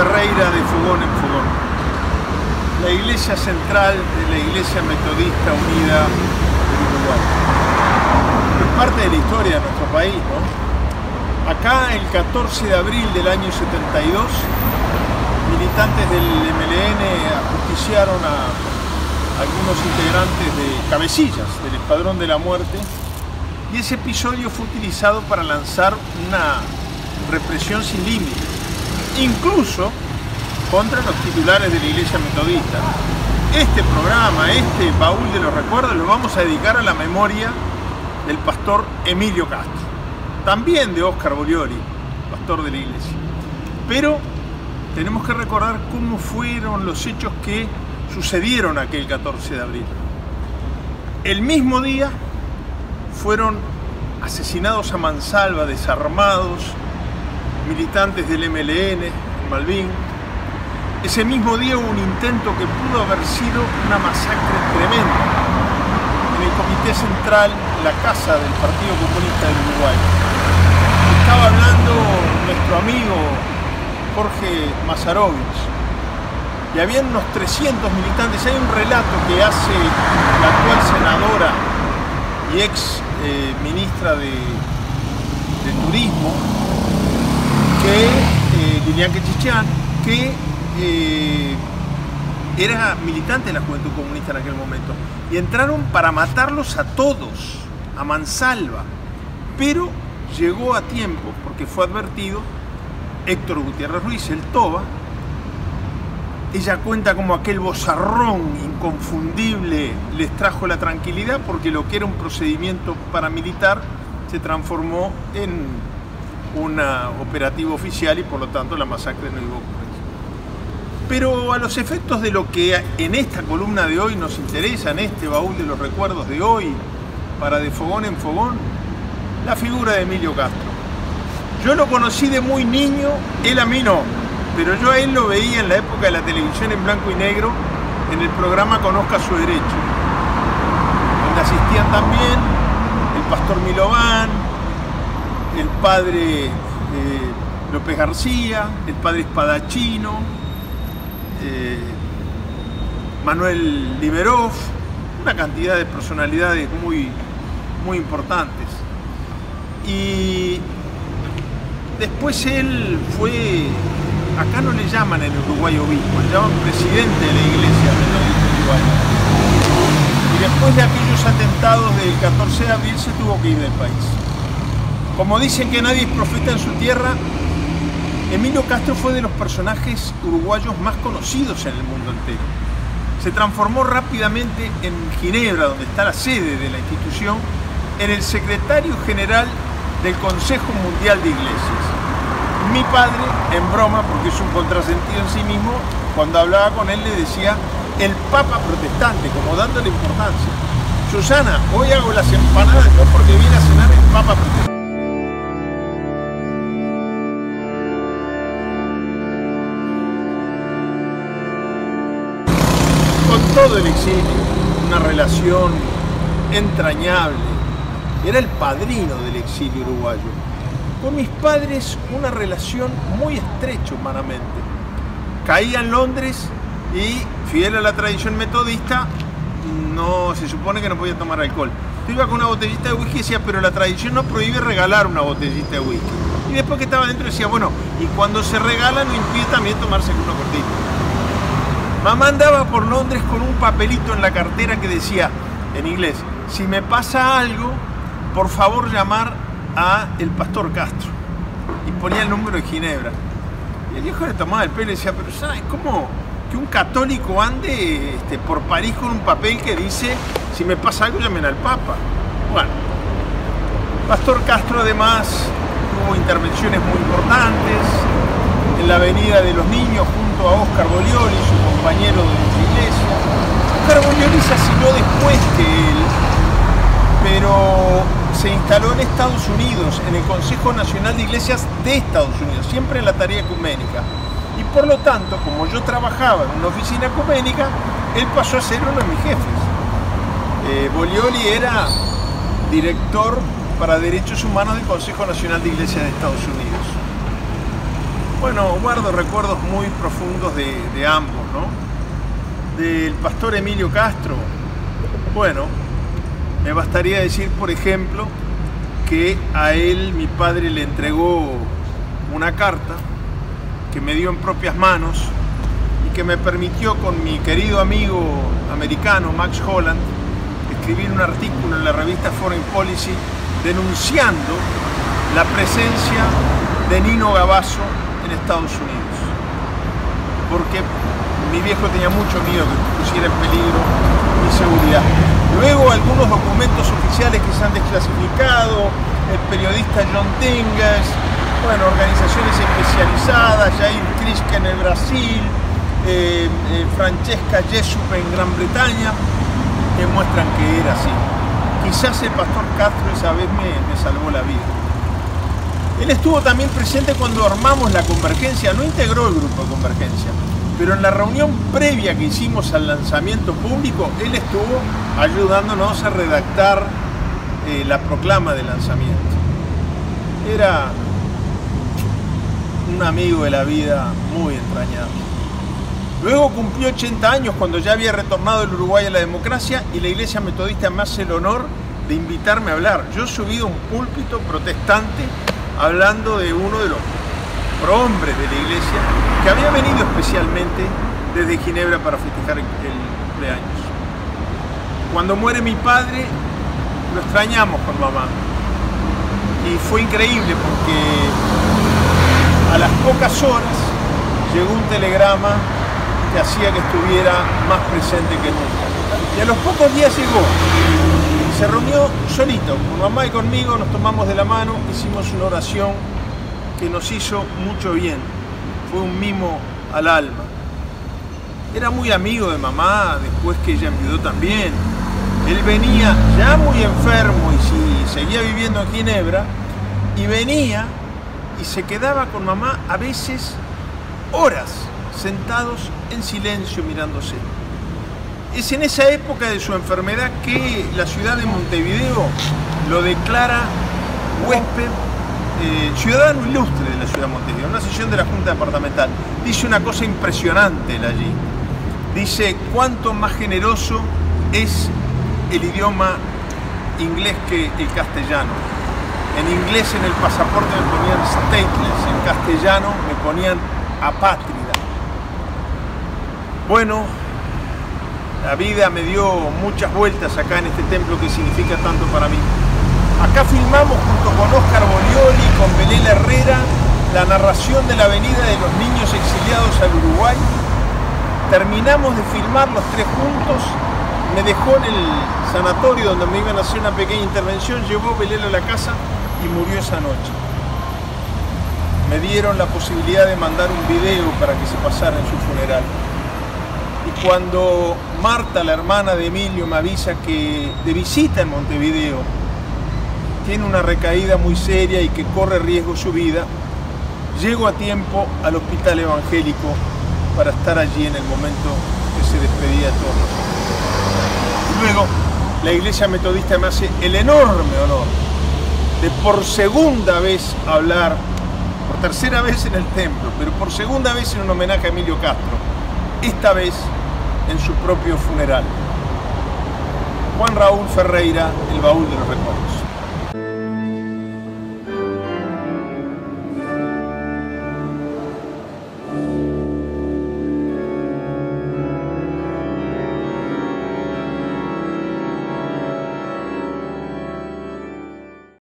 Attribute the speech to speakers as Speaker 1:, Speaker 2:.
Speaker 1: Ferreira de Fogón en Fogón, la iglesia central de la Iglesia Metodista Unida del Uruguay. Es parte de la historia de nuestro país, ¿no? Acá, el 14 de abril del año 72, militantes del MLN ajusticiaron a algunos integrantes de cabecillas del Escuadrón de la Muerte, y ese episodio fue utilizado para lanzar una represión sin límites, incluso contra los titulares de la Iglesia Metodista. Este programa, este baúl de los recuerdos, lo vamos a dedicar a la memoria del pastor Emilio Castro, también de Óscar Bolioli, pastor de la Iglesia. Pero tenemos que recordar cómo fueron los hechos que sucedieron aquel 14 de abril. El mismo día fueron asesinados a mansalva, desarmados, militantes del MLN en Malvín. Ese mismo día hubo un intento que pudo haber sido una masacre tremenda en el Comité Central, la casa del Partido Comunista del Uruguay. Estaba hablando nuestro amigo Jorge Mazarovich, y habían unos 300 militantes. Hay un relato que hace la actual senadora y ex ministra de Turismo, Lilian Quechichán, que era militante de la Juventud Comunista en aquel momento, y entraron para matarlos a todos, a mansalva, pero llegó a tiempo porque fue advertido Héctor Gutiérrez Ruiz, el Toba. Ella cuenta como aquel vozarrón inconfundible les trajo la tranquilidad, porque lo que era un procedimiento paramilitar se transformó en un operativo oficial y por lo tanto la masacre no iba a ocurrir. Pero a los efectos de lo que en esta columna de hoy nos interesa, en este baúl de los recuerdos de hoy, para De Fogón en Fogón, la figura de Emilio Castro. Yo lo conocí de muy niño, él a mí no, pero yo a él lo veía en la época de la televisión en blanco y negro, en el programa Conozca su Derecho, donde asistían también el pastor Milován, el padre López García, el padre Espadachino, Manuel Liberov, una cantidad de personalidades muy importantes. Y después él fue, acá no le llaman en Uruguay obispo, le llaman presidente de la Iglesia Metodista Uruguaya. Y después de aquellos atentados del 14 de abril se tuvo que ir del país. Como dicen que nadie es profeta en su tierra, Emilio Castro fue de los personajes uruguayos más conocidos en el mundo entero. Se transformó rápidamente en Ginebra, donde está la sede de la institución, en el secretario general del Consejo Mundial de Iglesias. Mi padre, en broma, porque es un contrasentido en sí mismo, cuando hablaba con él le decía el Papa protestante, como dándole importancia. Susana, hoy hago las empanadas no porque viene a cenar el Papa protestante. Con todo el exilio, una relación entrañable. Era el padrino del exilio uruguayo. Con mis padres una relación muy estrecha humanamente. Caía en Londres y, fiel a la tradición metodista, no se supone que no podía tomar alcohol. Yo iba con una botellita de whisky y decía, pero la tradición no prohíbe regalar una botellita de whisky. Y después que estaba dentro decía, bueno, y cuando se regala no impide también tomarse uno cortito. Mamá andaba por Londres con un papelito en la cartera que decía, en inglés, si me pasa algo, por favor llamar a el pastor Castro. Y ponía el número de Ginebra. Y el viejo le tomaba el pelo y decía, pero ¿sabes cómo que un católico ande por París con un papel que dice, si me pasa algo llamen al Papa? Bueno, pastor Castro además tuvo intervenciones muy importantes en la Avenida de los Niños junto a Óscar Bolioli, su compañero de la iglesia. Óscar Bolioli se asiló después que él, pero se instaló en Estados Unidos, en el Consejo Nacional de Iglesias de Estados Unidos, siempre en la tarea ecuménica. Y por lo tanto, como yo trabajaba en una oficina ecuménica, él pasó a ser uno de mis jefes. Bolioli era director para Derechos Humanos del Consejo Nacional de Iglesias de Estados Unidos. Bueno, guardo recuerdos muy profundos de ambos, ¿no? Del pastor Emilio Castro, bueno, me bastaría decir, por ejemplo, que a él mi padre le entregó una carta que me dio en propias manos y que me permitió con mi querido amigo americano Max Holland escribir un artículo en la revista Foreign Policy denunciando la presencia de Nino Gavazo en Estados Unidos, porque mi viejo tenía mucho miedo que pusiera en peligro mi seguridad. Luego algunos documentos oficiales que se han desclasificado, el periodista John Dinges, bueno, organizaciones especializadas, Jair Kriske en el Brasil, Francesca Jessup en Gran Bretaña, que muestran que era así. Quizás el pastor Castro esa vez me salvó la vida. Él estuvo también presente cuando armamos la Convergencia, no integró el grupo de Convergencia, pero en la reunión previa que hicimos al lanzamiento público, él estuvo ayudándonos a redactar la proclama de lanzamiento. Era un amigo de la vida muy entrañable. Luego cumplió 80 años cuando ya había retornado el Uruguay a la democracia y la Iglesia Metodista me hace el honor de invitarme a hablar. Yo he subido a un púlpito protestante hablando de uno de los prohombres de la Iglesia que había venido especialmente desde Ginebra para festejar el cumpleaños. Cuando muere mi padre, lo extrañamos con mamá. Y fue increíble porque a las pocas horas llegó un telegrama que hacía que estuviera más presente que nunca. Y a los pocos días llegó. Se reunió solito, con mamá y conmigo, nos tomamos de la mano, hicimos una oración que nos hizo mucho bien. Fue un mimo al alma. Era muy amigo de mamá, después que ella enviudó también. Él venía ya muy enfermo y seguía viviendo en Ginebra, y venía y se quedaba con mamá a veces horas sentados en silencio mirándose. Es en esa época de su enfermedad que la ciudad de Montevideo lo declara huésped, ciudadano ilustre de la ciudad de Montevideo, una sesión de la Junta Departamental. Dice una cosa impresionante él allí. Dice cuánto más generoso es el idioma inglés que el castellano. En inglés en el pasaporte me ponían stateless, en castellano me ponían apátrida. Bueno, la vida me dio muchas vueltas acá en este templo que significa tanto para mí. Acá filmamos junto con Oscar Bolioli y con Belén Herrera la narración de la venida de los niños exiliados al Uruguay. Terminamos de filmar los tres juntos. Me dejó en el sanatorio donde me iban a hacer una pequeña intervención, llevó Belén a la casa y murió esa noche. Me dieron la posibilidad de mandar un video para que se pasara en su funeral. Y cuando Marta, la hermana de Emilio, me avisa que de visita en Montevideo tiene una recaída muy seria y que corre riesgo su vida, llego a tiempo al hospital evangélico para estar allí en el momento que se despedía de todos nosotros. Y luego la Iglesia Metodista me hace el enorme honor de por segunda vez hablar, por tercera vez en el templo, pero por segunda vez en un homenaje a Emilio Castro, esta vez en su propio funeral. Juan Raúl Ferreira, El baúl de los recuerdos.